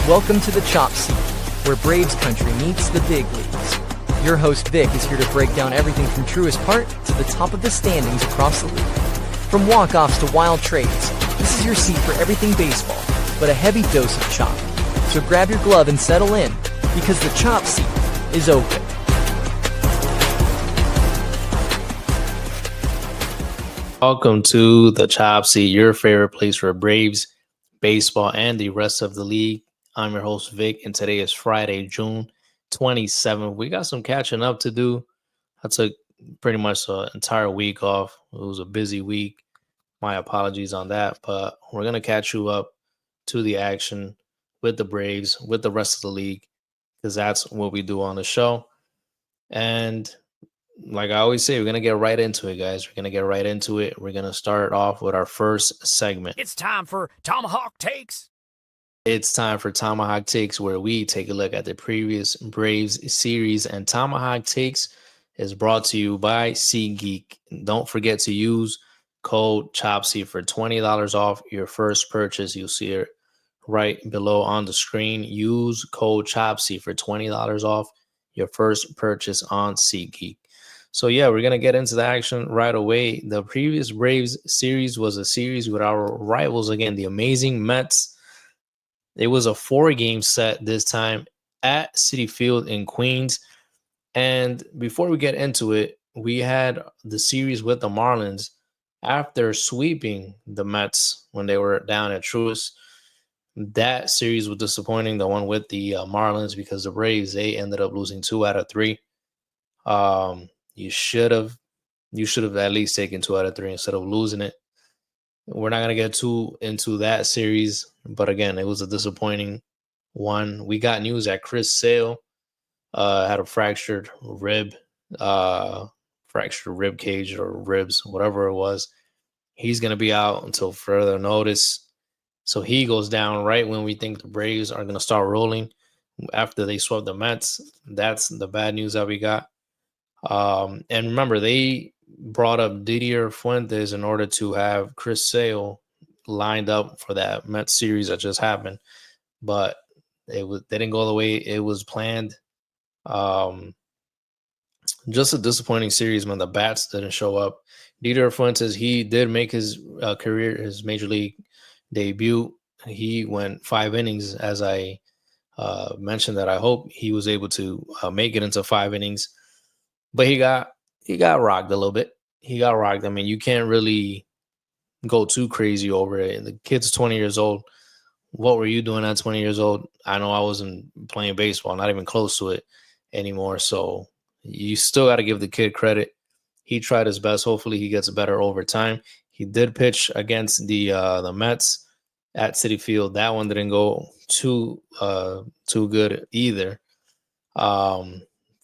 Welcome to the Chop Seat, where Braves country meets the big leagues. Your host Vic is here to break down everything from truest part to the top of the standings across the league. From walk-offs to wild trades, this is your seat for everything baseball, but a heavy dose of chop. So grab your glove and settle in, because the Chop Seat is open. Welcome to the Chop Seat, your favorite place for Braves, baseball, and the rest of the league. I'm your host, Vic, and today is Friday, June 27th. We got some catching up to do. I took pretty much the entire week off. It was a busy week. My apologies on that, but we're going to catch you up to the action with the Braves, with the rest of the league, because that's what we do on the show. And like I always say, we're going to get right into it, guys. We're going to get right into it. We're going to start off with our first segment. It's time for Tomahawk Takes. It's time for Tomahawk Takes, where we take a look at the previous Braves series. And Tomahawk Takes is brought to you by SeatGeek. Don't forget to use code CHOPSEAT for $20 off your first purchase. You'll see it right below on the screen. Use code CHOPSEAT for $20 off your first purchase on SeatGeek. So, yeah, we're going to get into the action right away. The previous Braves series was a series with our rivals again, the amazing Mets. It was a 4-game set this time at Citi Field in Queens. And before we get into it, we had the series with the Marlins after sweeping the Mets when they were down at Truist. That series was disappointing, the one with the Marlins, because the Braves, they ended up losing 2 out of 3. You should have at least taken 2 out of 3 instead of losing it. We're not going to get too into that series, but again, it was a disappointing one. We got news that Chris Sale had a fractured rib cage or ribs, whatever it was. He's going to be out until further notice. So he goes down right when we think the Braves are going to start rolling after they swept the Mets. That's the bad news that we got. And remember, they brought up Didier Fuentes in order to have Chris Sale lined up for that Mets series that just happened, but they didn't go the way it was planned. Just a disappointing series, man. The bats didn't show up. Didier Fuentes, he did make his his major league debut. He went 5 innings, as I mentioned that I hope he was able to make it into 5 innings. But he got rocked a little bit. He got rocked. I mean, you can't really go too crazy over it. The kid's 20 years old. What were you doing at 20 years old? I know I wasn't playing baseball, not even close to it anymore. So you still got to give the kid credit. He tried his best. Hopefully he gets better over time. He did pitch against the Mets at Citi Field. That one didn't go too good either.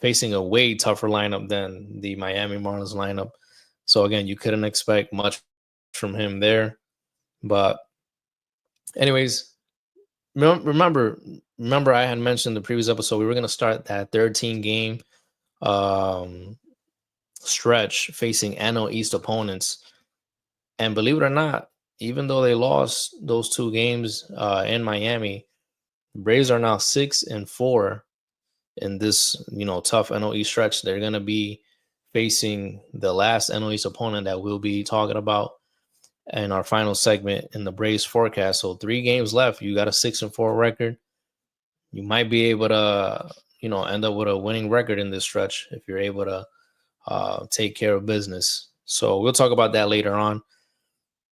Facing a way tougher lineup than the Miami Marlins lineup. So, again, you couldn't expect much from him there. But anyways, remember I had mentioned in the previous episode we were going to start that 13-game stretch facing NL East opponents. And believe it or not, even though they lost those 2 games in Miami, Braves are now 6-4. In this, tough NL East stretch. They're going to be facing the last NL East opponent that we'll be talking about in our final segment in the Braves forecast. So 3 games left. You got a 6-4 record. You might be able to, end up with a winning record in this stretch if you're able to take care of business. So we'll talk about that later on.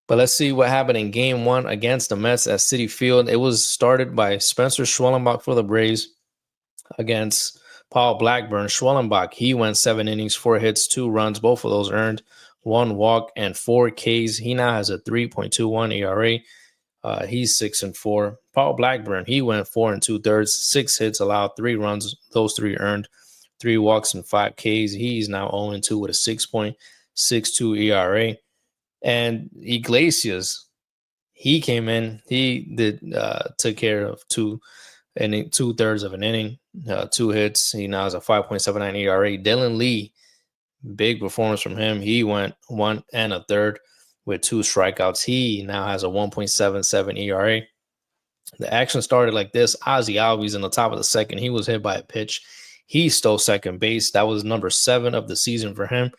But let's see what happened in Game 1 against the Mets at Citi Field. It was started by Spencer Schwellenbach for the Braves against Paul Blackburn. Schwellenbach, he went 7 innings, 4 hits, 2 runs. Both of those earned, 1 walk and 4 Ks. He now has a 3.21 ERA. He's 6-4. Paul Blackburn, he went 4 2/3, 6 hits, allowed 3 runs. Those 3 earned, 3 walks and 5 Ks. He's now 0-2 with a 6.62 ERA. And Iglesias, he came in. He took care of 2/3 of an inning, 2 hits. He now has a 5.79 ERA. Dylan Lee, big performance from him. He went 1 1/3 with 2 strikeouts. He now has a 1.77 ERA. The action started like this. Ozzie Albies in the top of the second. He was hit by a pitch. He stole second base. That was number 7 of the season for him.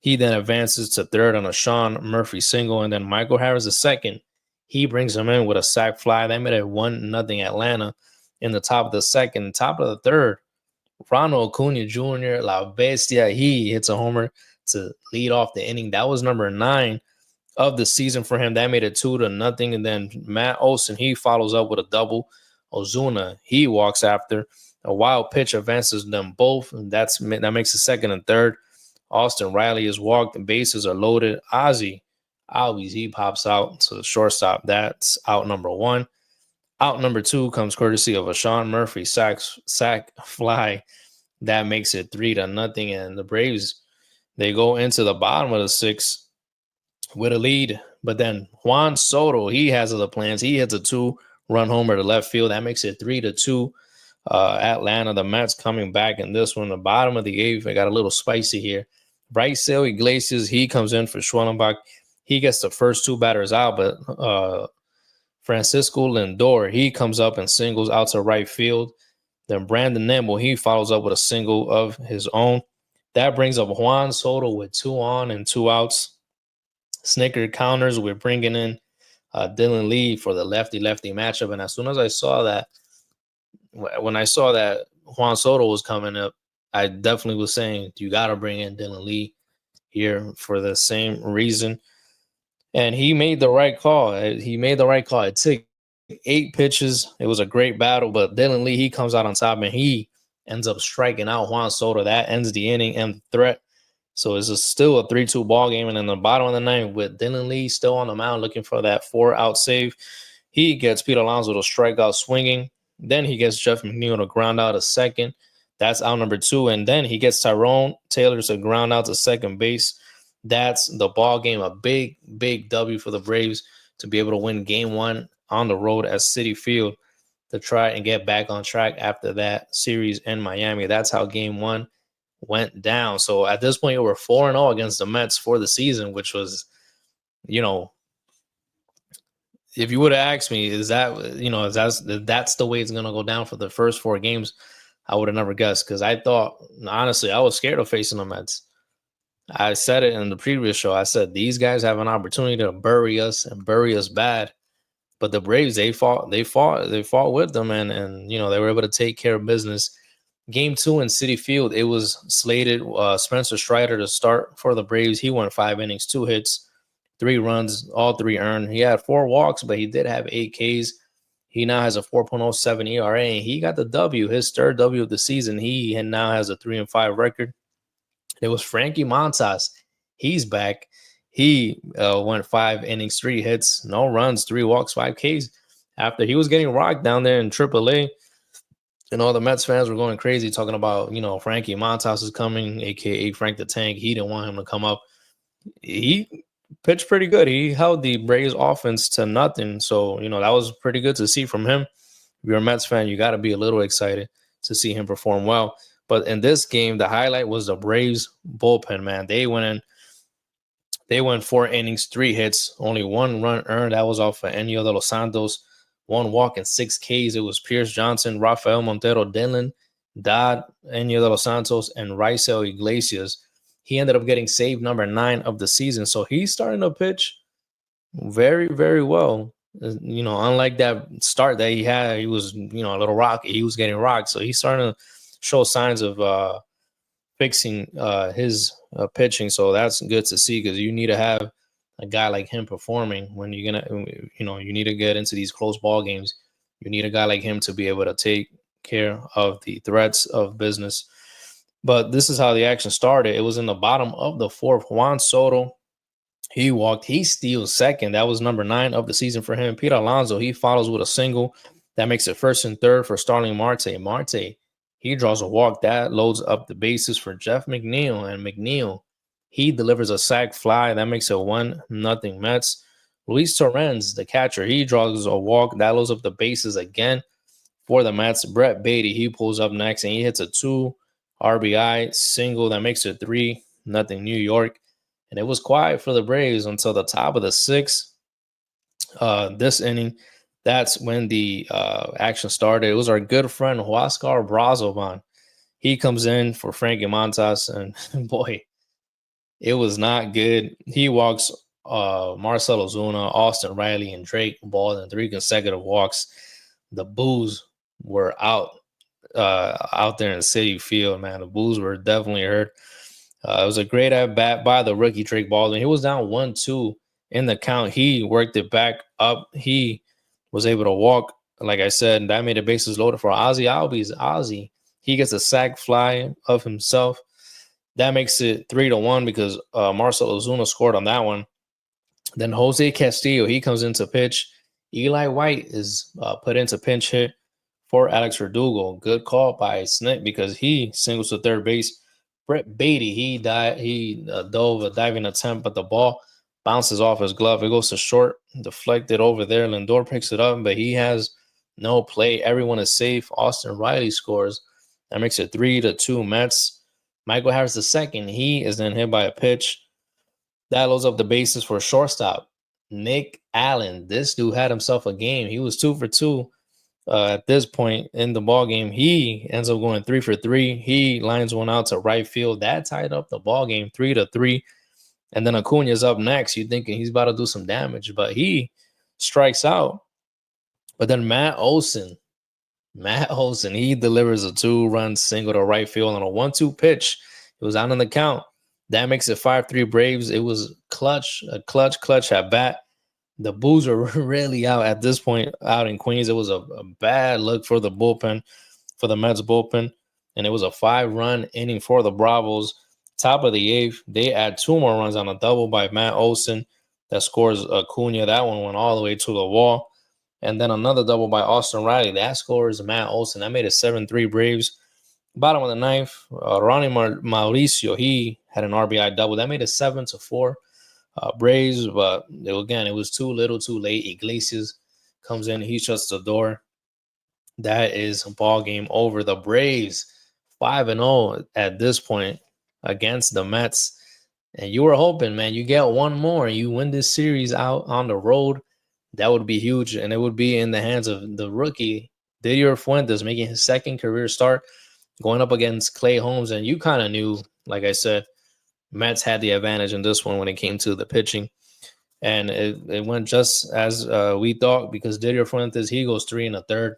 He then advances to third on a Sean Murphy single, and then Michael Harris the second. He brings him in with a sac fly. They made it 1-0 Atlanta in the top of the second. Top of the third, Ronald Acuna Jr., La Bestia, he hits a homer to lead off the inning. That was number 9 of the season for him. That made it 2-0. And then Matt Olson, he follows up with a double. Ozuna, he walks after. A wild pitch advances them both. And that makes it second and third. Austin Riley is walked. The bases are loaded. Ozzie Albies, he pops out to the shortstop. That's out number 1. Out number 2 comes courtesy of a Sean Murphy sac fly. That makes it 3-0. And the Braves, they go into the bottom of the 6th with a lead. But then Juan Soto, he has other plans. He hits a 2-run homer to left field. That makes it 3-2. Atlanta, the Mets coming back in this one. The bottom of the 8th, I got a little spicy here. Brycel Iglesias, he comes in for Schwellenbach. He gets the first 2 batters out, but Francisco Lindor, he comes up and singles out to right field. Then Brandon Nimmo, he follows up with a single of his own. That brings up Juan Soto with 2 on and 2 outs. Snicker counters. We're bringing in Dylan Lee for the lefty-lefty matchup. And as soon as I saw that, when I saw that Juan Soto was coming up, I definitely was saying, you got to bring in Dylan Lee here for the same reason. And he made the right call. It took 8 pitches. It was a great battle, but Dylan Lee, he comes out on top, and he ends up striking out Juan Soto. That ends the inning and the threat. So it's still a 3-2 ball game. And in the bottom of the 9th, with Dylan Lee still on the mound looking for that 4-out save, he gets Pete Alonso to strike out swinging. Then he gets Jeff McNeil to ground out a second. That's out number 2. And then he gets Tyrone Taylor to ground out to second base. That's the ball game. A big, big W for the Braves to be able to win game 1 on the road at Citi Field to try and get back on track after that series in Miami. That's how game 1 went down. So at this point, we're 4-0 against the Mets for the season, which was, if you would have asked me, is that's the way it's going to go down for the first 4 games, I would have never guessed, because I thought, honestly, I was scared of facing the Mets. I said it in the previous show. I said, these guys have an opportunity to bury us and bury us bad. But the Braves, they fought with them, and they were able to take care of business. Game 2 in Citi Field, it was slated Spencer Strider to start for the Braves. He went 5 innings, 2 hits, 3 runs, all 3 earned. He had 4 walks, but he did have 8 Ks. He now has a 4.07 ERA, and he got the W, his 3rd W of the season. He now has a 3-5 record. It was Frankie Montas. He's back. He went 5 innings, 3 hits, no runs, 3 walks, 5 Ks. After he was getting rocked down there in AAA, and all the Mets fans were going crazy talking about, Frankie Montas is coming, a.k.a. Frank the Tank. He didn't want him to come up. He pitched pretty good. He held the Braves offense to nothing. So, that was pretty good to see from him. If you're a Mets fan, you got to be a little excited to see him perform well. But in this game, the highlight was the Braves bullpen, man. They went 4 innings, 3 hits, only 1 run earned. That was off of Enio de los Santos. 1 walk and 6 Ks. It was Pierce Johnson, Rafael Montero, Dylan Dodd, Enio de los Santos, and Brycel Iglesias. He ended up getting save number 9 of the season. So he's starting to pitch very, very well. Unlike that start that he had, he was, a little rocky. He was getting rocked. So he's starting to show signs of fixing his pitching. So that's good to see, because you need to have a guy like him performing when you're you need to get into these close ball games. You need a guy like him to be able to take care of the threats of business. But this is how the action started. It was in the bottom of the 4th. Juan Soto, he walked. He steals second. That was number 9 of the season for him. Pete Alonso, he follows with a single. That makes it 1st and 3rd for Starling Marte. Marte, he draws a walk. That loads up the bases for Jeff McNeil. And McNeil, he delivers a sac fly. That makes it 1-0 Mets. Luis Torrens, the catcher, he draws a walk. That loads up the bases again for the Mets. Brett Beatty, he pulls up next, and he hits a 2 RBI single. That makes it 3-0 New York. And it was quiet for the Braves until the top of the 6th. This inning, that's when the action started. It was our good friend Huascar Brazovan. He comes in for Frankie Montas, and boy, it was not good. He walks Marcell Ozuna, Austin Riley, and Drake Baldwin 3 consecutive walks. The boos were out there in City Field, man. The boos were definitely hurt. It was a great at bat by the rookie Drake Baldwin. He was down 1-2 in the count. He worked it back up. He was able to walk, like I said, and that made the bases loaded for Ozzy Albies. Ozzy, he gets a sac fly of himself. That makes it 3-1 because Marcell Ozuna scored on that one. Then Jose Castillo, he comes into pitch. Eli White is put into pinch hit for Alex Verdugo. Good call by Snit because he singles to third base. Brett Beatty, he dove a diving attempt, but the ball bounces off his glove. It goes to short, deflected over there. Lindor picks it up, but he has no play. Everyone is safe. Austin Riley scores. That makes it 3-2 Mets. Michael Harris II, he is then hit by a pitch. That loads up the bases for shortstop. Nick Allen, this dude had himself a game. He was 2 for 2 at this point in the ball game. He ends up going 3 for 3. He lines one out to right field. That tied up the ball game 3-3. And then Acuna's up next. You're thinking he's about to do some damage, but he strikes out. But then Matt Olson, he delivers a 2-run single to right field on a 1-2 pitch. It was out on the count. That makes it 5-3 Braves. It was a clutch at bat. The boos are really out at this point out in Queens. It was a bad look for the bullpen, for the Mets bullpen, and it was a 5-run inning for the Bravos. Top of the 8th, they add 2 more runs on a double by Matt Olson that scores Acuna. That one went all the way to the wall. And then another double by Austin Riley. That scores Matt Olson. That made it 7-3 Braves. Bottom of the 9th, Ronnie Mauricio, he had an RBI double. That made it 7-4 Braves. But again, it was too little, too late. Iglesias comes in. He shuts the door. That is a ball game over. The Braves 5-0 at this point against the Mets. And you were hoping, man, you get one more. You win this series out on the road. That would be huge. And it would be in the hands of the rookie, Didier Fuentes, making his second career start, going up against Clay Holmes. And you kind of knew, like I said, Mets had the advantage in this one when it came to the pitching. And it went just as we thought because Didier Fuentes, he goes 3 1/3.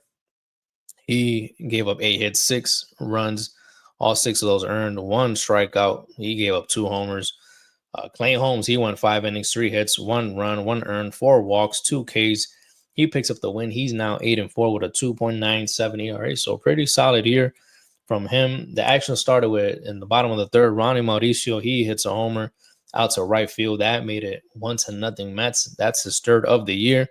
He gave up 8 hits, 6 runs. All 6 of those earned, 1 strikeout. He gave up 2 homers. Clay Holmes, he went 5 innings, 3 hits, 1 run, 1 earned, 4 walks, 2 Ks. He picks up the win. He's now 8-4 with a 2.97 ERA. So pretty solid year from him. The action started with, in the bottom of the 3rd, Ronnie Mauricio, he hits a homer out to right field. That made it 1-0 Mets. That's his 3rd of the year.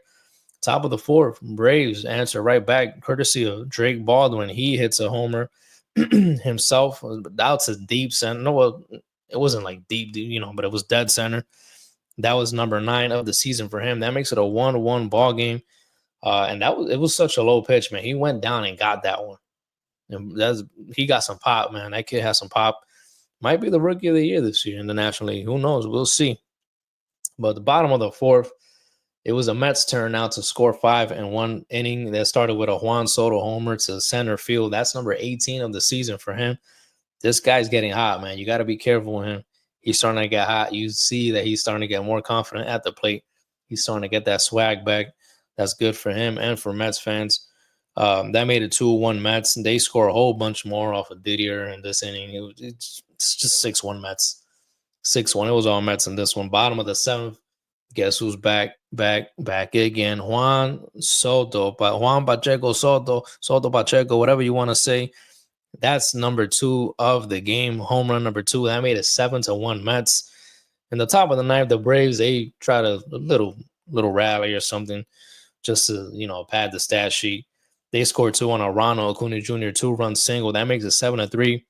Top of the 4th, Braves answer right back, courtesy of Drake Baldwin. He hits a homer himself out to deep center. No, well, it wasn't like deep, but it was dead center. That was number 9 of the season for him. That makes it a 1-1 ball game. And it was such a low pitch, man. He went down and got that one. And he got some pop, man. That kid has some pop. Might be the rookie of the year this year in the National League. Who knows? We'll see. But the bottom of the 4th, it was a Mets turn now to score 5 in 1 inning. That started with a Juan Soto homer to center field. That's number 18 of the season for him. This guy's getting hot, man. You got to be careful with him. He's starting to get hot. You see that he's starting to get more confident at the plate. He's starting to get that swag back. That's good for him and for Mets fans. That made it 2-1 Mets. They score a whole bunch more off of Didier in this inning. It's just 6-1 Mets. 6-1. It was all Mets in this one. Bottom of the 7th. Guess who's back again? Juan Pacheco Soto Pacheco, whatever you want to say. That's number 2 of the game. Home run number 2. That made it 7-1 Mets. In the top of the 9th, the Braves, they tried a little rally or something just to, pad the stat sheet. They scored 2 on a Ronald Acuna Jr. 2-run single. That makes it 7-3.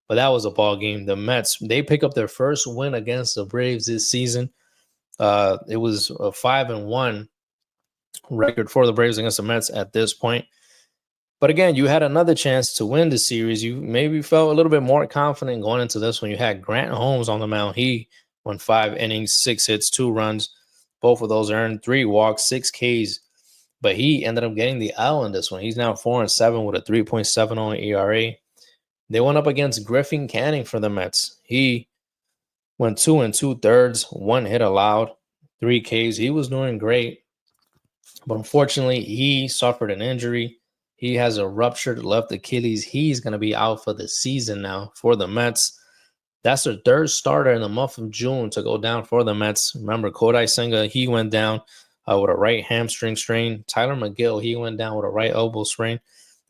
But that was a ball game. The Mets, they pick up their first win against the Braves this season. It was a 5-1 record for the Braves against the Mets at this point. But again, you had another chance to win the series. You maybe felt a little bit more confident going into this one. You had Grant Holmes on the mound. He went 5 innings, 6 hits, 2 runs. Both of those earned 3 walks, 6 Ks. but he ended up getting the L in this one. He's now 4-7 with a 3.70 ERA. They went up against Griffin Canning for the Mets. He went 2 2/3, 1 hit allowed, 3 Ks. He was doing great, but unfortunately, he suffered an injury. He has a ruptured left Achilles. He's going to be out for the season now for the Mets. That's their third starter in the month of June to go down for the Mets. Remember, Kodai Senga, he went down with a right hamstring strain. Tyler McGill, he went down with a right elbow sprain.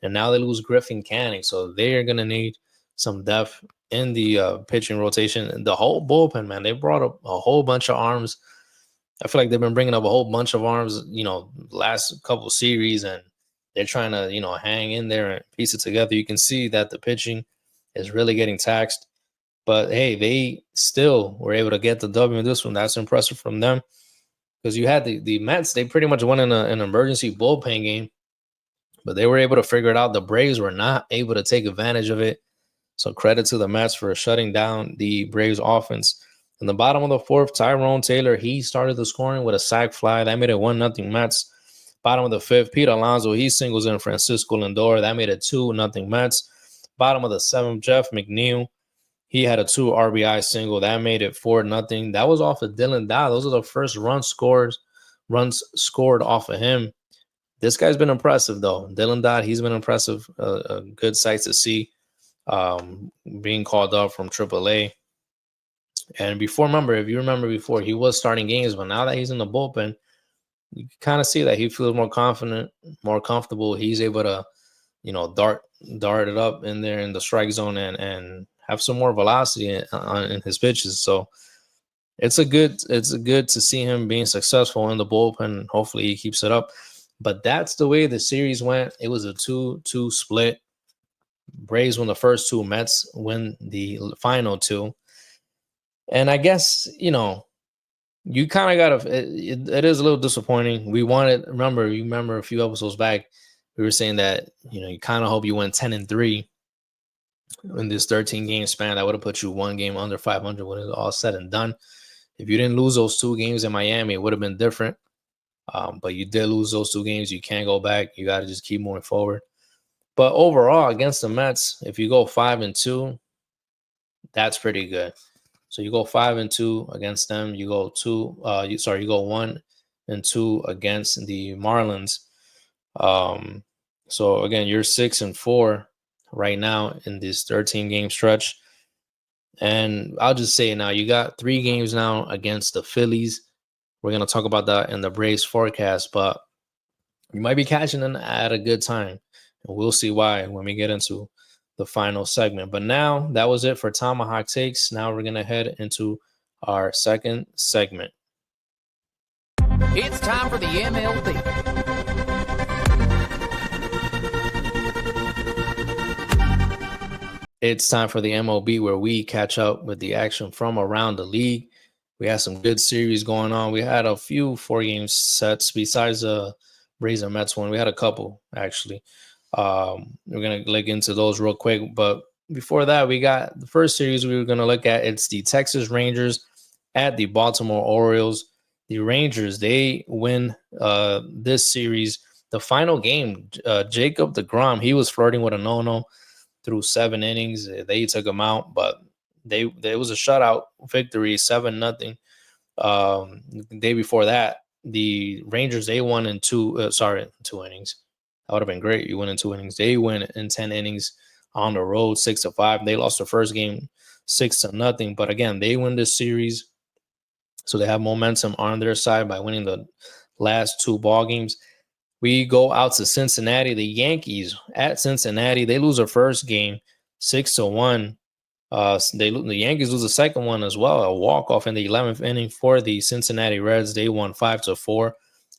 And now they lose Griffin Canning. So they're going to need some depth in the pitching rotation. And the whole bullpen, man, they brought up a whole bunch of arms. I feel like they've been bringing up a whole bunch of arms, last couple series, and they're trying to, hang in there and piece it together. You can see that the pitching is really getting taxed. But, hey, they still were able to get the W in this one. That's impressive from them. Because you had the Mets, they pretty much won in an emergency bullpen game. But they were able to figure it out. The Braves were not able to take advantage of it. So credit to the Mets for shutting down the Braves offense. In the bottom of the fourth, Tyrone Taylor, he started the scoring with a sac fly. That made it 1-0 Mets. Bottom of the fifth, Pete Alonso, he singles in Francisco Lindor. That made it 2-0 Mets. Bottom of the seventh, Jeff McNeil, he had a 2 RBI single. That made it 4-0. That was off of Dylan Dodd. Those are the first runs scored off of him. This guy's been impressive, though. Dylan Dodd, he's been impressive. A good sight to see, being called up from AAA. And if you remember before, he was starting games, but now that he's in the bullpen, you kind of see that he feels more confident, more comfortable. He's able to, dart it up in there in the strike zone and have some more velocity in his pitches. So it's a good to see him being successful in the bullpen. Hopefully he keeps it up. But that's the way the series went. It was a 2-2 split. Braves win the first 2, Mets win the final 2. And I guess, you kind of got to, it is a little disappointing. You remember a few episodes back, we were saying that, you kind of hope you went 10-3 in this 13-game span. That would have put you 1 game under 500 when it's all said and done. If you didn't lose those 2 games in Miami, it would have been different. But you did lose those 2 games. You can't go back. You got to just keep moving forward. But overall, against the Mets, if you go 5-2, that's pretty good. So you go 5-2 against them. You go 1-2 against the Marlins. So again, you're 6-4 right now in this 13-game stretch. And I'll just say now, you got 3 games now against the Phillies. We're going to talk about that in the Braves forecast, but you might be catching them at a good time. And we'll see why when we get into the final segment. But now that was it for Tomahawk Takes. Now we're going to head into our second segment. It's time for the MLB. It's time for the MLB, where we catch up with the action from around the league. We had some good series going on. We had a few 4-game sets besides the Braves and Mets one. We had a couple, actually. We're going to look into those real quick. But before that, we got the first series we were going to look at. It's the Texas Rangers at the Baltimore Orioles. The Rangers, they win this series. The final game, Jacob deGrom, he was flirting with a no-no through 7 innings. They took him out, but there was a shutout victory, 7-0. The day before that, the Rangers, they won in 2 innings. That would have been great. You win in 2 innings. They win in 10 innings on the road, 6-5. They lost the first game 6-0. But again, they win this series. So they have momentum on their side by winning the last 2 ball games. We go out to Cincinnati. The Yankees at Cincinnati, they lose their first game 6-1. The Yankees lose the second one as well, a walk-off in the 11th inning for the Cincinnati Reds. They won 5-4.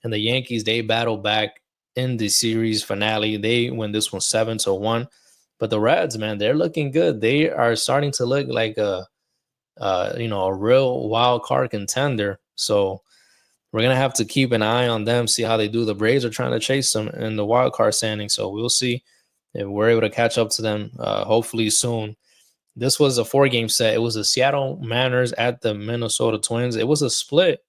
And the Yankees, they battle back in the series finale. They win this one 7-1. But the Reds, man, they're looking good. They are starting to look like a real wild card contender. So we're going to have to keep an eye on them, see how they do. The Braves are trying to chase them in the wild card standing. So we'll see if we're able to catch up to them, hopefully soon. This was a 4-game set. It was the Seattle Mariners at the Minnesota Twins. It was a split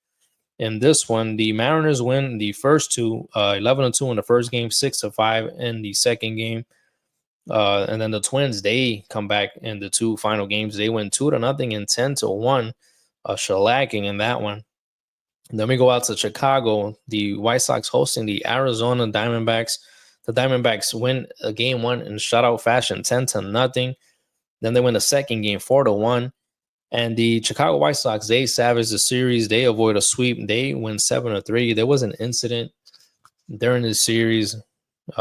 In this one, the Mariners win the first two, 11-2 in the first game, 6-5 in the second game. And then the Twins, they come back in the two final games. They win 2-0 and 10-1, shellacking in that one. And then we go out to Chicago. The White Sox hosting the Arizona Diamondbacks. The Diamondbacks win game one in shutout fashion, 10-0. Then they win the second game, 4-1. And the Chicago White Sox, they savage the series. They avoid a sweep. They win 7-3. There was an incident during this series.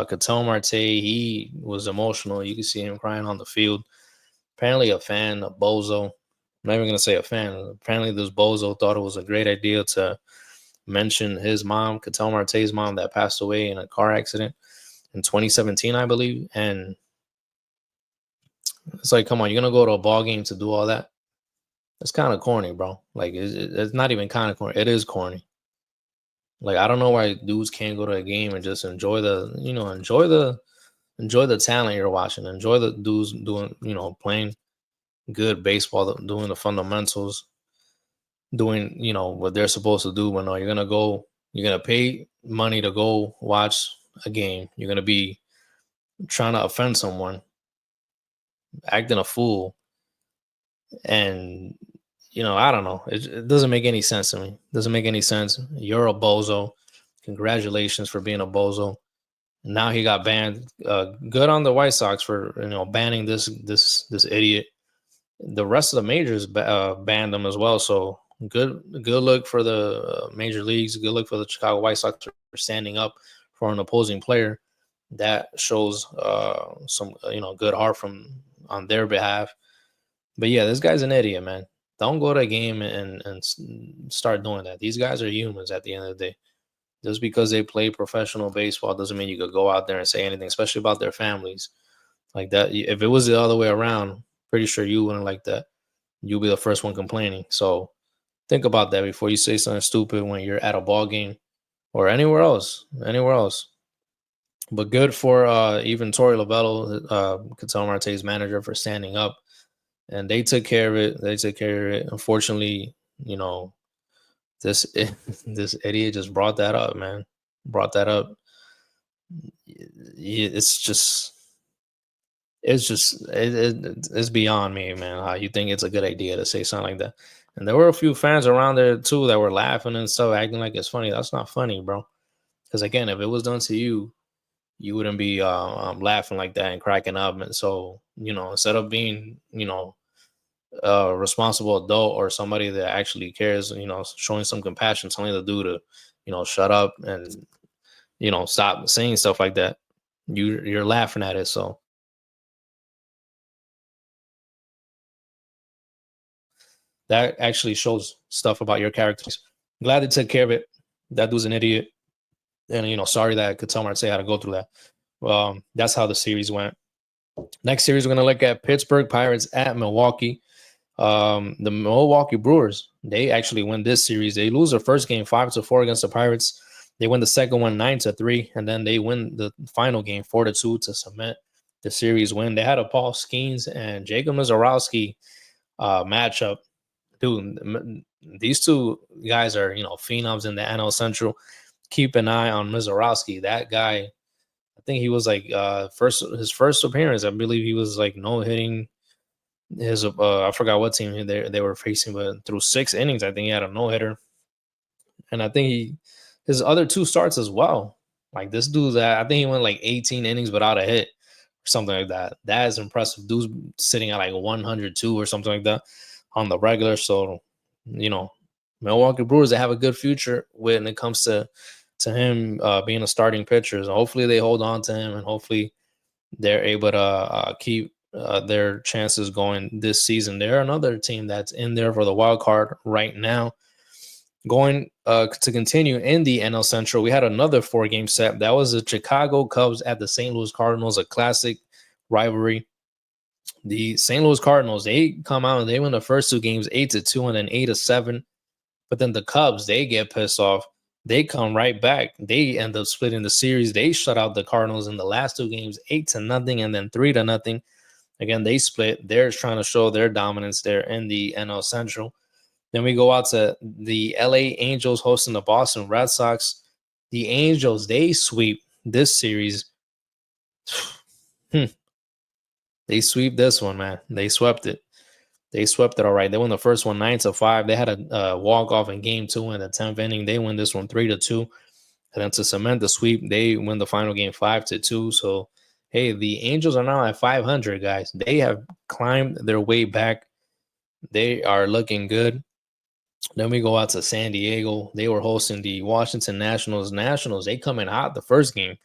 Ketel Marte, he was emotional. You can see him crying on the field. Apparently a fan of Bozo. I'm not even going to say a fan. Apparently this Bozo thought it was a great idea to mention his mom, Ketel Marte's mom, that passed away in a car accident in 2017, I believe. And it's like, come on, you're going to go to a ball game to do all that? It's kind of corny, bro. Like, it's not even kind of corny. It is corny. Like, I don't know why dudes can't go to a game and just enjoy the talent you're watching. Enjoy the dudes doing, playing good baseball, doing the fundamentals, doing, what they're supposed to do. But no, you're going to pay money to go watch a game. You're going to be trying to offend someone, acting a fool. And, I don't know. It doesn't make any sense to me. It doesn't make any sense. You're a bozo. Congratulations for being a bozo. Now he got banned. Good on the White Sox for, banning this idiot. The rest of the majors banned him as well. So good look for the major leagues. Good look for the Chicago White Sox for standing up for an opposing player. That shows some, good heart on their behalf. But yeah, this guy's an idiot, man. Don't go to a game and start doing that. These guys are humans at the end of the day. Just because they play professional baseball doesn't mean you could go out there and say anything, especially about their families. Like that. If it was the other way around, pretty sure you wouldn't like that. You'll be the first one complaining. So think about that before you say something stupid when you're at a ball game or anywhere else. But good for even Torey Lovullo, Ketel Marte's manager, for standing up. And they took care of it. Unfortunately, this idiot just brought that up, man. It's beyond me, man, how you think it's a good idea to say something like that. And there were a few fans around there too that were laughing and stuff, acting like it's funny. That's not funny, bro. Because again, if it was done to you, you wouldn't be laughing like that and cracking up. And so, instead of being, a responsible adult or somebody that actually cares, showing some compassion, telling the dude to, shut up and, stop saying stuff like that. You're laughing at it. So that actually shows stuff about your characters. Glad they took care of it. That dude's an idiot. And, sorry that Ketel Marte had to go through that. That's how the series went. Next series, we're going to look at Pittsburgh Pirates at Milwaukee. The Milwaukee Brewers, they actually win this series. They lose their first game 5-4 against the Pirates. They win the second one 9-3, and then they win the final game 4-2 to cement the series win. They had a Paul Skeens and Jacob Mizorowski matchup. Dude, these two guys are, phenoms in the NL Central. Keep an eye on Mizorowski. That guy, I think he was like his first appearance. I believe he was like no-hitting his I forgot what team they were facing, but through 6 innings, I think he had a no-hitter. And I think his other 2 starts as well. Like this dude's I think he went like 18 innings without a hit or something like that. That is impressive. Dude's sitting at like 102 or something like that on the regular. So, Milwaukee Brewers, they have a good future when it comes to him being a starting pitcher. So hopefully they hold on to him and hopefully they're able to keep their chances going this season. They're another team that's in there for the wild card right now. Going to continue in the NL Central, we had another 4-game set. That was the Chicago Cubs at the St. Louis Cardinals, a classic rivalry. The St. Louis Cardinals, they come out and they win the first 2 games 8-2 and then 8-7. But then the Cubs, they get pissed off. They come right back. They end up splitting the series. They shut out the Cardinals in the last 2 games 8-0 and then 3-0. Again, they split. They're trying to show their dominance there in the NL Central. Then we go out to the LA Angels hosting the Boston Red Sox. The Angels, they sweep this series. They sweep this one, man. They swept it. They swept it all right. They won the first one 9-5. They had a walk-off in game 2 in the 10th inning. They win this one 3-2. And then to cement the sweep, they win the final game 5-2. So, hey, the Angels are now at 500, guys. They have climbed their way back. They are looking good. Then we go out to San Diego. They were hosting the Washington Nationals. Nationals, they come in hot the first game.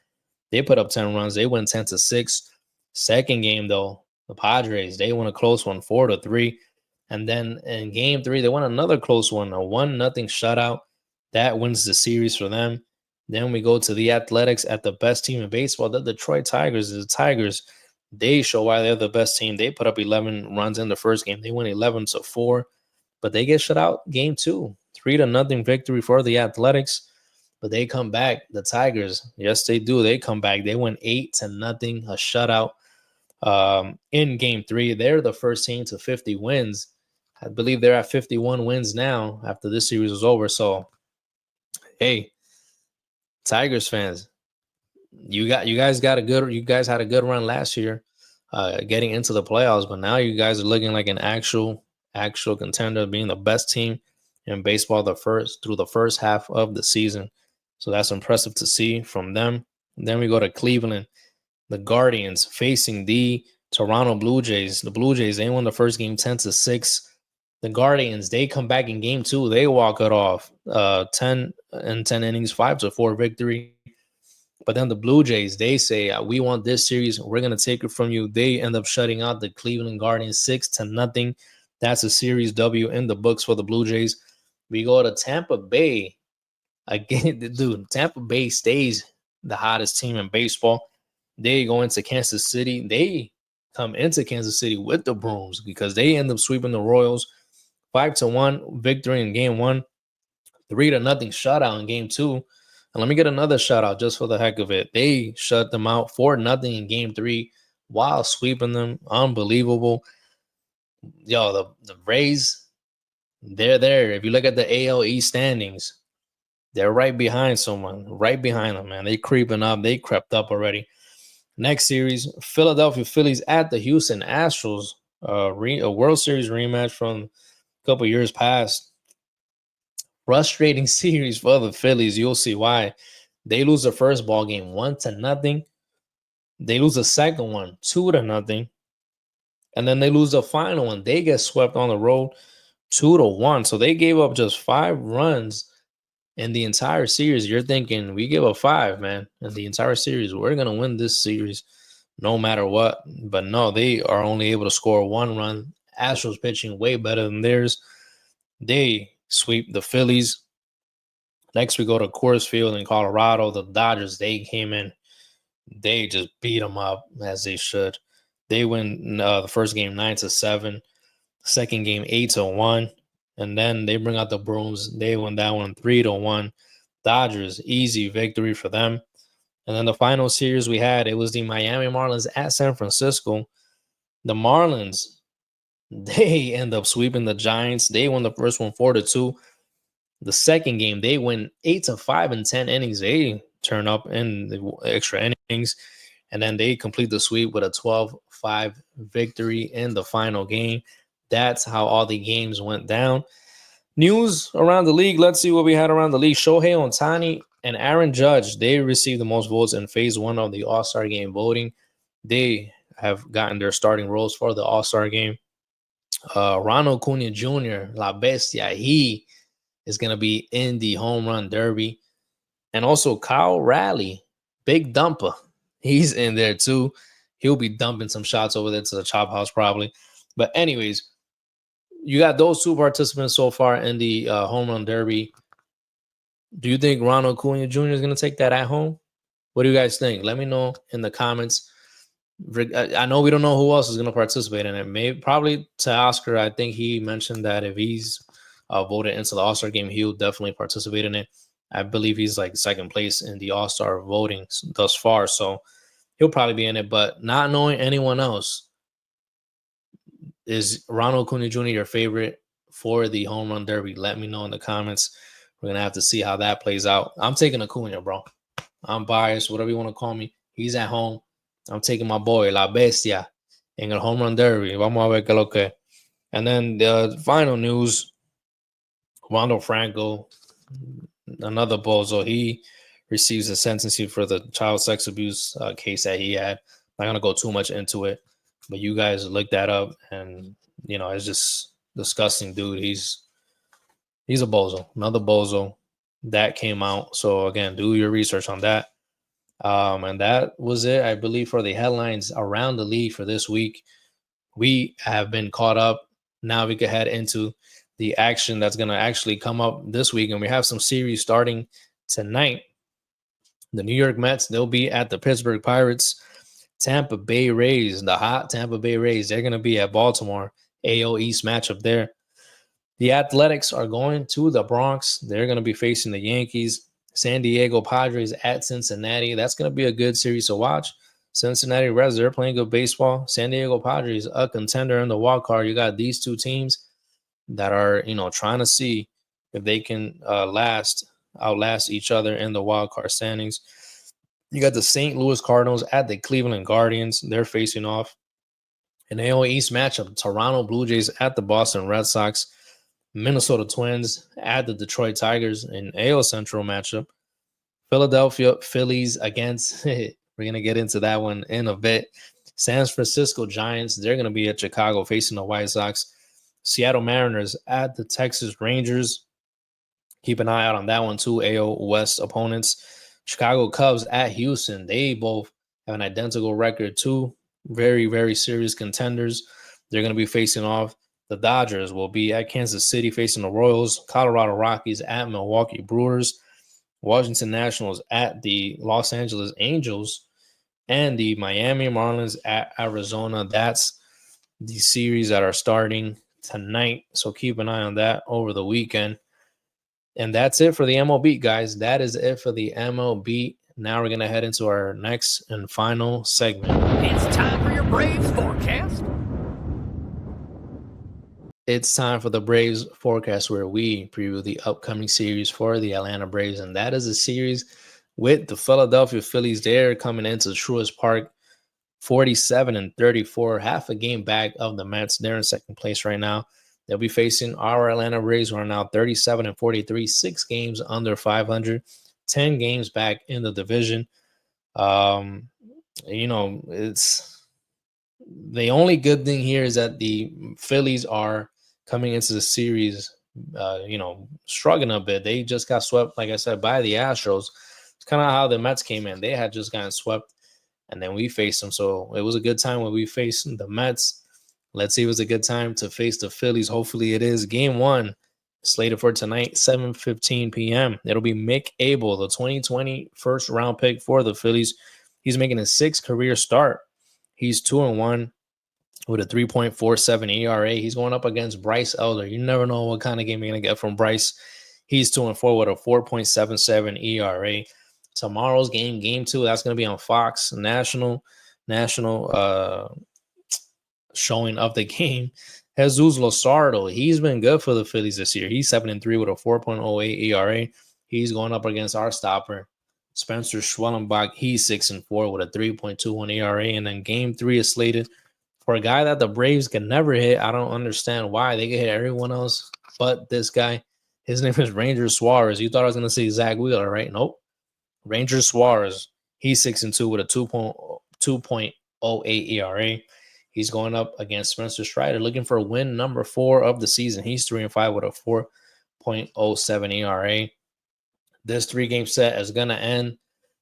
They put up 10 runs. They win 10-6. Second game, though, the Padres, they won a close one, 4-3. And then in game 3, they won another close one, a 1-0 shutout. That wins the series for them. Then we go to the Athletics at the best team in baseball, the Detroit Tigers. The Tigers, they show why they're the best team. They put up 11 runs in the first game. They win 11-4, but they get shut out game 2. 3-0 victory for the Athletics. But they come back. The Tigers, yes, they do. They come back. They win 8-0, a shutout in game 3. They're the first team to 50 wins. I believe they're at 51 wins now after this series is over. So, hey, Tigers fans, you guys had a good run last year, getting into the playoffs. But now you guys are looking like an actual contender, being the best team in baseball through the first half of the season. So that's impressive to see from them. And then we go to Cleveland. The Guardians facing the Toronto Blue Jays. The Blue Jays, they won the first game 10-6. The Guardians, they come back in game 2. They walk it off. 10 innings, 5-4 victory. But then the Blue Jays, they say, we want this series. We're going to take it from you. They end up shutting out the Cleveland Guardians 6-0. That's a series W in the books for the Blue Jays. We go to Tampa Bay. Again, dude, Tampa Bay stays the hottest team in baseball. They go into Kansas City. They come into Kansas City with the brooms because they end up sweeping the Royals 5-1 victory in game 1, 3-0 shutout in game 2. And let me get another shutout just for the heck of it. They shut them out 4-0 in game 3 while sweeping them. Unbelievable. Yo, the Rays, they're there. If you look at the AL East standings, they're right behind someone, right behind them, man. They creeping up. They crept up already. Next series, Philadelphia Phillies at the Houston Astros, a World Series rematch from a couple years past. Frustrating series for the Phillies. You'll see why. They lose the first ball game 1-0. They lose the second one 2-0. And then they lose the final one. They get swept on the road 2-1. So they gave up just 5 runs in the entire series. You're thinking, we give up 5, man, in the entire series. We're going to win this series no matter what. But no, they are only able to score 1 run. Astros pitching way better than theirs. They sweep the Phillies. Next, we go to Coors Field in Colorado. The Dodgers, they came in. They just beat them up as they should. They win the first game 9-7. Second game 8-1. And then they bring out the brooms. They win that one 3-1. Dodgers, easy victory for them. And then the final series we had, it was the Miami Marlins at San Francisco. The Marlins, they end up sweeping the Giants. They won the first one 4-2. The second game, they win 8-5 in 10 innings. They turn up in the extra innings. And then they complete the sweep with a 12-5 victory in the final game. That's how all the games went down. News around the league. Let's see what we had around the league. Shohei Ohtani and Aaron Judge, they received the most votes in phase 1 of the All-Star game voting. They have gotten their starting roles for the All-Star game. Ronald Acuna Jr., La Bestia, he is going to be in the home run derby. And also Kyle Raleigh, big dumper. He's in there too. He'll be dumping some shots over there to the chop house probably. But anyways, you got those 2 participants so far in the home run derby. Do you think Ronald Acuna Jr. is going to take that at home? What do you guys think? Let me know in the comments. I know we don't know who else is going to participate in it. Probably to Oscar, I think he mentioned that if he's voted into the All-Star game, he'll definitely participate in it. I believe he's like second place in the All-Star voting thus far, so he'll probably be in it. But not knowing anyone else, is Ronald Acuna Jr. your favorite for the home run derby? Let me know in the comments. We're going to have to see how that plays out. I'm taking Acuna, bro. I'm biased, whatever you want to call me. He's at home. I'm taking my boy, La Bestia, in el home run derby. Vamos a ver qué lo que. And then the final news, Wander Franco, another Bozo, he receives a sentencing for the child sex abuse case that he had. I'm not going to go too much into it, but you guys look that up, and, it's just disgusting, dude. He's a Bozo, another Bozo that came out. So, again, do your research on that. And that was it, I believe, for the headlines around the league for this week. We have been caught up. Now we can head into the action that's going to actually come up this week. And we have some series starting tonight. The New York Mets, they'll be at the Pittsburgh Pirates. Tampa Bay Rays, the hot Tampa Bay Rays, they're going to be at Baltimore. AL East matchup there. The Athletics are going to the Bronx. They're going to be facing the Yankees. San Diego Padres at Cincinnati. That's going to be a good series to watch. Cincinnati Reds, they're playing good baseball. San Diego Padres, a contender in the wild card. You got these two teams that are, trying to see if they can outlast each other in the wild card standings. You got the St. Louis Cardinals at the Cleveland Guardians. They're facing off. An AL East matchup, Toronto Blue Jays at the Boston Red Sox. Minnesota Twins at the Detroit Tigers. An AL Central matchup. Philadelphia Phillies against, we're going to get into that one in a bit. San Francisco Giants, they're going to be at Chicago facing the White Sox. Seattle Mariners at the Texas Rangers. Keep an eye out on that one too. AL West opponents. Chicago Cubs at Houston. They both have an identical record too. Very, very serious contenders. They're going to be facing off. The Dodgers will be at Kansas City facing the Royals. Colorado Rockies at Milwaukee Brewers. Washington Nationals at the Los Angeles Angels. And the Miami Marlins at Arizona. That's the series that are starting tonight. So keep an eye on that over the weekend. And that's it for the MLB, guys. That is it for the MLB. Now we're going to head into our next and final segment. It's time for your Braves forecast. It's time for the Braves forecast, where we preview the upcoming series for the Atlanta Braves. And that is a series with the Philadelphia Phillies. They're coming into Truist Park 47-34, half a game back of the Mets. They're in second place right now. They'll be facing our Atlanta Braves, who are now 37-43, 6 games under 500, 10 games back in the division. It's the only good thing here is that the Phillies are coming into the series, struggling a bit. They just got swept, like I said, by the Astros. It's kind of how the Mets came in. They had just gotten swept, and then we faced them. So it was a good time when we faced the Mets. Let's see if it was a good time to face the Phillies. Hopefully it is. Game 1 slated for tonight, 7:15 p.m. It'll be Mick Abel, the 2020 first-round pick for the Phillies. He's making his 6th career start. He's 2-1 with a 3.47 ERA. He's going up against Bryce Elder. You never know what kind of game you're going to get from Bryce. He's 2-4 with a 4.77 ERA. Tomorrow's game, Game 2, that's going to be on Fox, national showing of the game. Jesus Luzardo, he's been good for the Phillies this year. He's 7-3 with a 4.08 ERA. He's going up against our stopper, Spencer Schwellenbach. He's 6-4 with a 3.21 ERA. And then Game 3 is slated for a guy that the Braves can never hit. I don't understand why. They can hit everyone else but this guy. His name is Ranger Suarez. You thought I was going to say Zach Wheeler, right? Nope. Ranger Suarez. He's 6-2 with a 2.08 ERA. He's going up against Spencer Strider, looking for win number 4 of the season. He's 3-5 with a 4.07 ERA. This 3-game set is going to end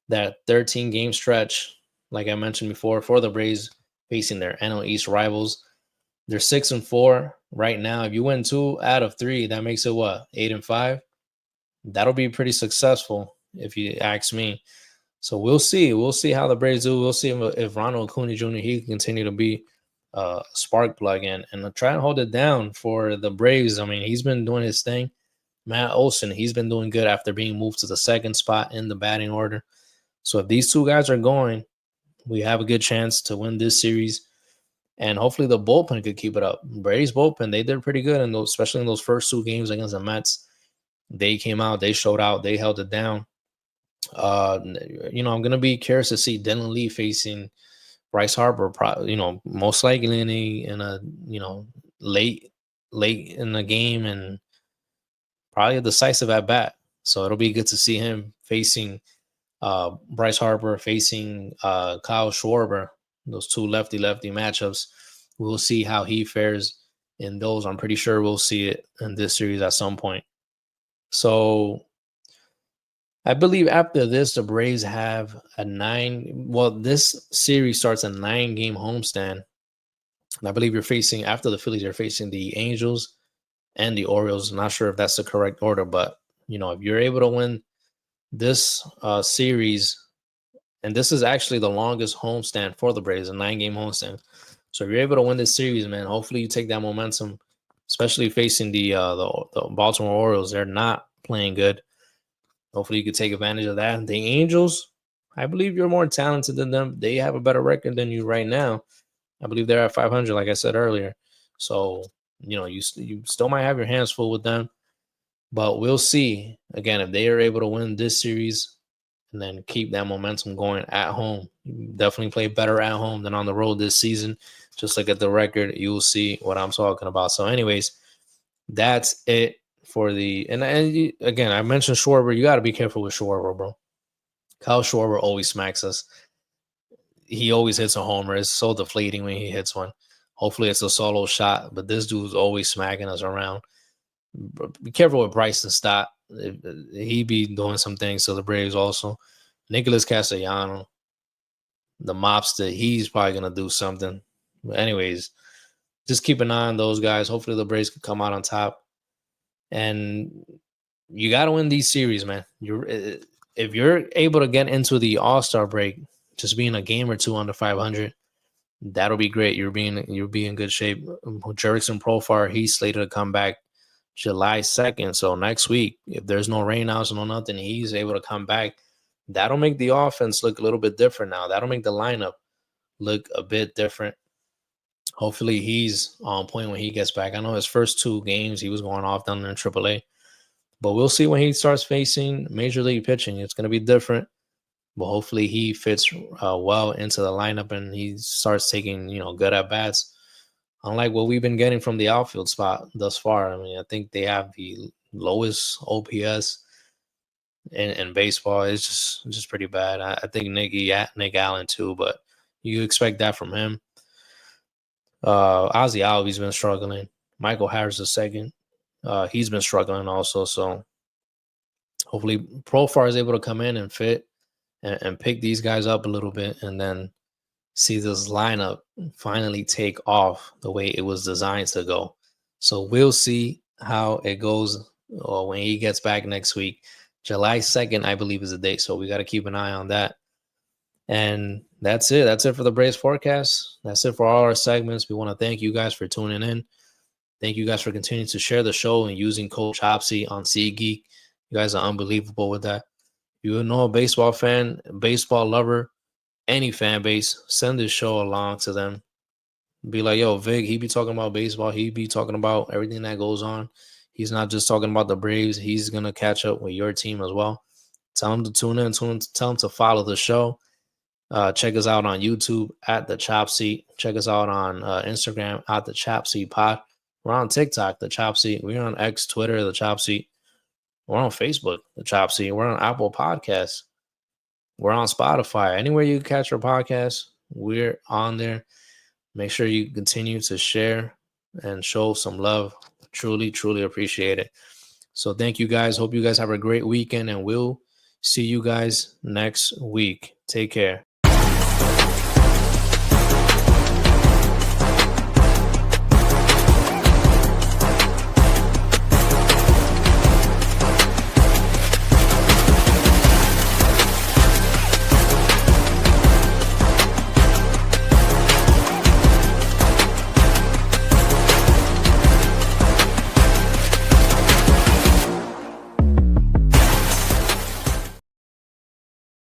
that 13-game stretch, like I mentioned before, for the Braves facing their NL East rivals. They're 6-4 right now. If you win 2 out of 3, that makes it what? 8-5? That'll be pretty successful if you ask me. So we'll see. We'll see how the Braves do. We'll see if Ronald Acuna Jr. he can continue to be spark plug and try and hold it down for the Braves. I mean, he's been doing his thing. Matt Olson, he's been doing good after being moved to the 2nd spot in the batting order. So if these two guys are going, we have a good chance to win this series. And hopefully the bullpen could keep it up. Brady's bullpen, they did pretty good, especially in those first 2 games against the Mets. They came out, they showed out, they held it down. I'm going to be curious to see Dylan Lee facing Bryce Harper, most likely in a late in the game and probably a decisive at bat. So it'll be good to see him facing Bryce Harper, facing Kyle Schwarber, those 2 lefty matchups. We'll see how he fares in those. I'm pretty sure we'll see it in this series at some point. So I believe after this, the Braves have this series starts a 9-game homestand. And I believe after the Phillies, you're facing the Angels and the Orioles. I'm not sure if that's the correct order, but, if you're able to win this series, and this is actually the longest homestand for the Braves, a 9-game homestand. So if you're able to win this series, man, hopefully you take that momentum, especially facing the Baltimore Orioles. They're not playing good. Hopefully you could take advantage of that. The Angels, I believe you're more talented than them. They have a better record than you right now. I believe they're at 500, like I said earlier. So, you still might have your hands full with them. But we'll see, again, if they are able to win this series and then keep that momentum going at home. You definitely play better at home than on the road this season. Just look at the record. You'll see what I'm talking about. So anyways, that's it for again, I mentioned Schwarber. You got to be careful with Schwarber, bro. Kyle Schwarber always smacks us. He always hits a homer. It's so deflating when he hits one. Hopefully it's a solo shot, but this dude's always smacking us around. Be careful with Bryson Stott. He be doing some things to the Braves also. Nicholas Castellano, the mobster, he's probably going to do something. But anyways, just keep an eye on those guys. Hopefully the Braves can come out on top. And you got to win these series, man. If you're able to get into the All-Star break, just being a game or 2 under 500, that'll be great. You'll be in good shape. Jurickson Profar, he's slated to come back July 2nd. So next week, if there's no rainouts, no nothing, he's able to come back. That'll make the offense look a little bit different now. That'll make the lineup look a bit different. Hopefully he's on point when he gets back. I know his first 2 games, he was going off down there in AAA. But we'll see when he starts facing Major League pitching. It's going to be different. But hopefully he fits well into the lineup and he starts taking, good at-bats. Unlike what we've been getting from the outfield spot thus far. I mean, I think they have the lowest OPS in baseball. It's just pretty bad. I think Nick Allen too, but you expect that from him. Ozzie Albies been struggling. Michael Harris II. He's been struggling also. So hopefully Profar is able to come in and fit and pick these guys up a little bit and then see this lineup finally take off the way it was designed to go. So we'll see how it goes when he gets back next week. July 2nd, I believe, is the date. So we got to keep an eye on that. And that's it. That's it for the Braves forecast. That's it for all our segments. We want to thank you guys for tuning in. Thank you guys for continuing to share the show and using code CHOPSY on SeatGeek. You guys are unbelievable with that. If you know a baseball fan, baseball lover, any fan base, send this show along to them. Be like, yo, Vic, he be talking about baseball. He be talking about everything that goes on. He's not just talking about the Braves. He's going to catch up with your team as well. Tell him to tune in. Tell him to follow the show. Check us out on YouTube at The Chop Seat. Check us out on Instagram at The Chop Seat Pod. We're on TikTok, The Chop Seat. We're on X, Twitter, The Chop Seat. We're on Facebook, The Chop Seat. We're on Apple Podcasts. We're on Spotify. Anywhere you catch your podcast, we're on there. Make sure you continue to share and show some love. Truly, truly appreciate it. So thank you guys. Hope you guys have a great weekend, and we'll see you guys next week. Take care.